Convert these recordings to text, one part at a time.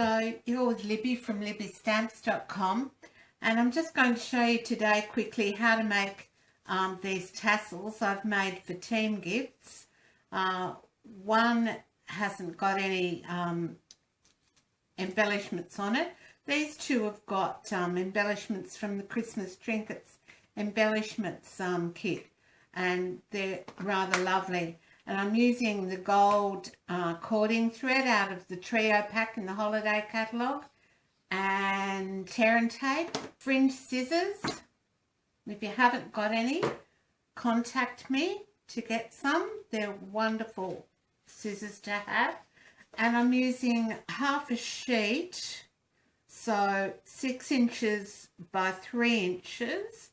Hello, you're with Libby from libbystamps.com, and I'm just going to show you today quickly how to make these tassels I've made for team gifts. One hasn't got any embellishments on it. These two have got embellishments from the Christmas Trinkets Embellishments kit, and they're rather lovely. And I'm using the gold cording thread out of the trio pack in the holiday catalogue, and tear and tape, fringe scissors. If you haven't got any, contact me to get some. They're wonderful scissors to have. And I'm using half a sheet, so 6 inches by 3 inches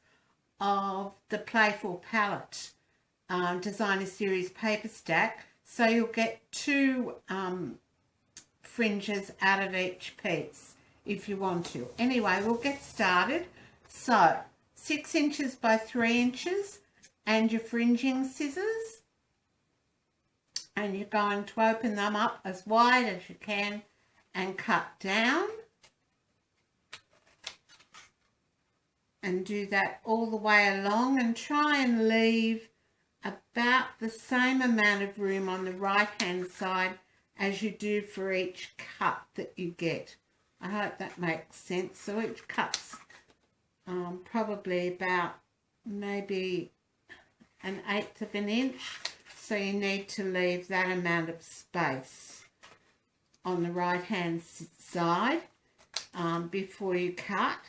of the Playful Palette Designer Series paper stack, so you'll get 2 fringes out of each piece if you want to. Anyway, we'll get started. So 6 inches by 3 inches and your fringing scissors, and you're going to open them up as wide as you can and cut down, and do that all the way along, and try and leave about the same amount of room on the right hand side as you do for each cut that you get. I hope that makes sense. So each cut's probably about maybe 1/8 of an inch, so you need to leave that amount of space on the right hand side before you cut.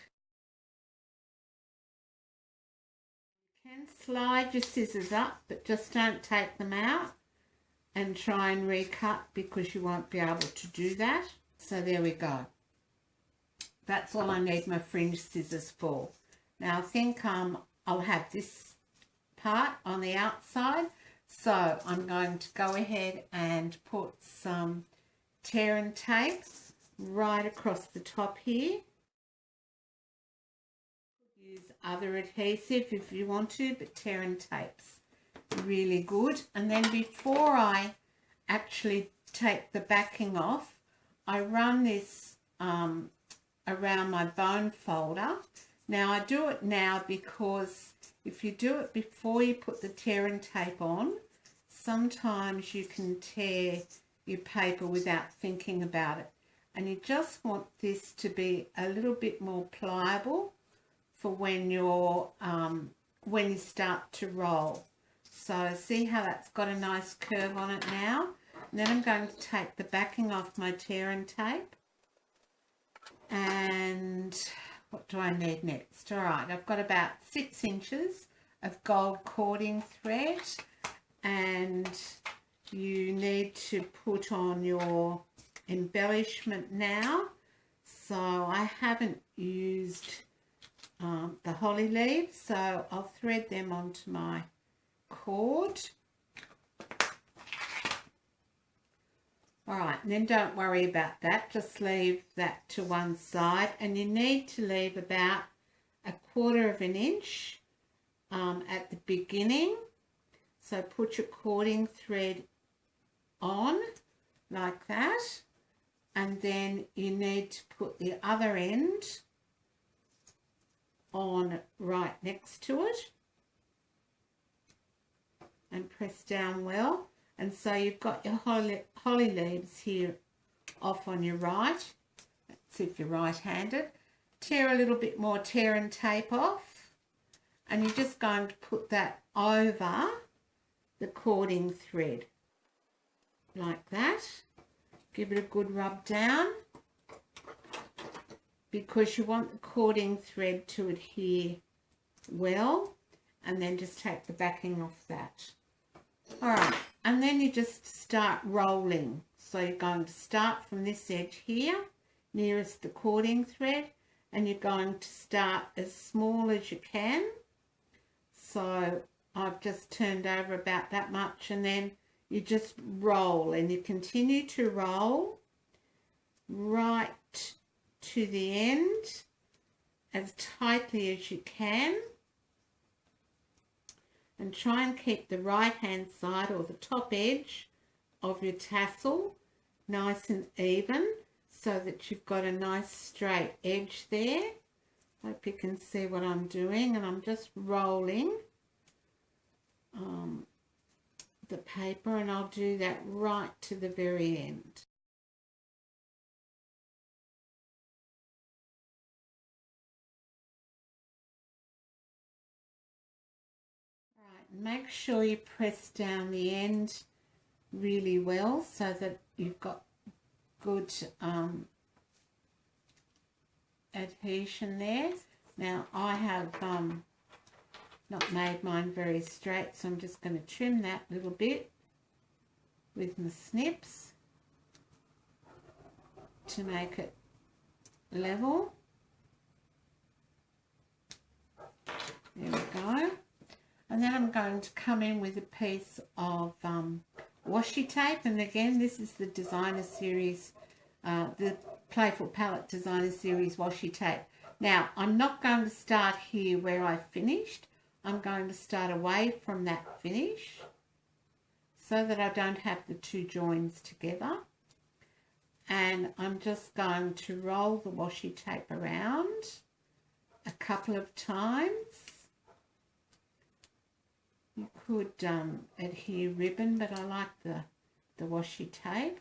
Slide your scissors up, but just don't take them out and try and recut, because you won't be able to do that. So there we go. That's all I need my fringe scissors for. Now I think I'll have this part on the outside, so I'm going to go ahead and put some tear and tape right across the top here. Use other adhesive if you want to, but tear and tape's really good. And then before I actually take the backing off, I run this around my bone folder. Now I do it now because if you do it before you put the tear and tape on, sometimes you can tear your paper without thinking about it, and you just want this to be a little bit more pliable for when you're when you start to roll. So see how that's got a nice curve on it now. And then I'm going to take the backing off my tear and tape. And what do I need next? All right, I've got about 6 inches of gold cording thread, and you need to put on your embellishment now. So I haven't used the holly leaves, so I'll thread them onto my cord. Alright, and then don't worry about that, just leave that to one side, and you need to leave about 1/4 of an inch at the beginning. So put your cording thread on like that, and then you need to put the other end on right next to it and press down well. And so you've got your holly leaves here off on your right. That's if you're right-handed. Tear a little bit more tear and tape off, and you're just going to put that over the cording thread like that. Give it a good rub down, because you want the cording thread to adhere well, and then just take the backing off that. All right, and then you just start rolling. So you're going to start from this edge here, nearest the cording thread, and you're going to start as small as you can. So I've just turned over about that much, and then you just roll, and you continue to roll right to the end as tightly as you can, and try and keep the right hand side or the top edge of your tassel nice and even, so that you've got a nice straight edge there. Hope you can see what I'm doing, and I'm just rolling the paper, and I'll do that right to the very end. Right, make sure you press down the end really well so that you've got good adhesion there. Now I have not made mine very straight, so I'm just going to trim that little bit with my snips to make it level. There we go. And then I'm going to come in with a piece of washi tape, and again this is the designer series, the Playful Palette Designer Series washi tape. Now I'm not going to start here where I finished. I'm going to start away from that finish so that I don't have the two joins together, and I'm just going to roll the washi tape around a couple of times. You could adhere ribbon, but I like the washi tape,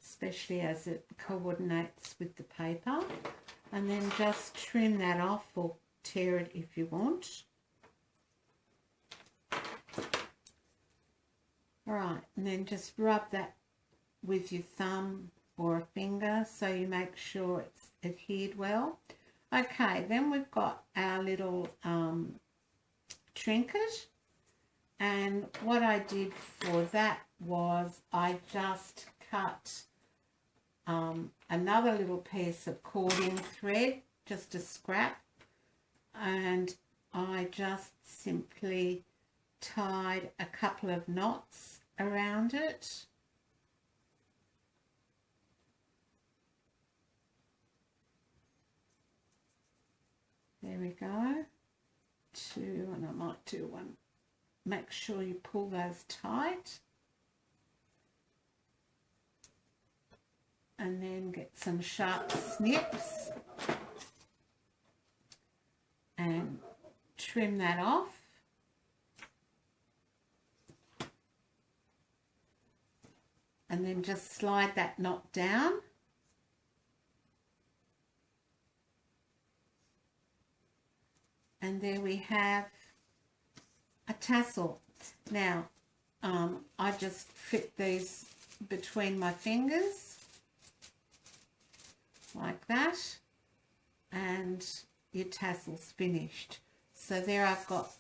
especially as it coordinates with the paper. And then just trim that off or tear it if you want. Alright, and then just rub that with your thumb or a finger so you make sure it's adhered well. Okay, then we've got our little trinket, and what I did for that was I just cut another little piece of cording thread, just a scrap, and I just simply tied a couple of knots around it. There we go. Two, and I might do one. Make sure you pull those tight. And then get some sharp snips and trim that off. And then just slide that knot down. And there we have a tassel. Now, I just fit these between my fingers like that, and your tassel's finished. So there I've got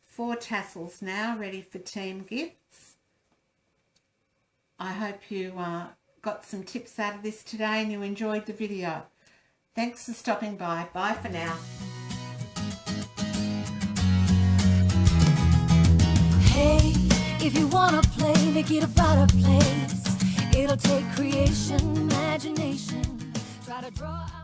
4 tassels now ready for team gifts. I hope you got some tips out of this today and you enjoyed the video. Thanks for stopping by. Bye for now. Hey, if you wanna play, make it about a place. It'll take creation, imagination. Try to draw out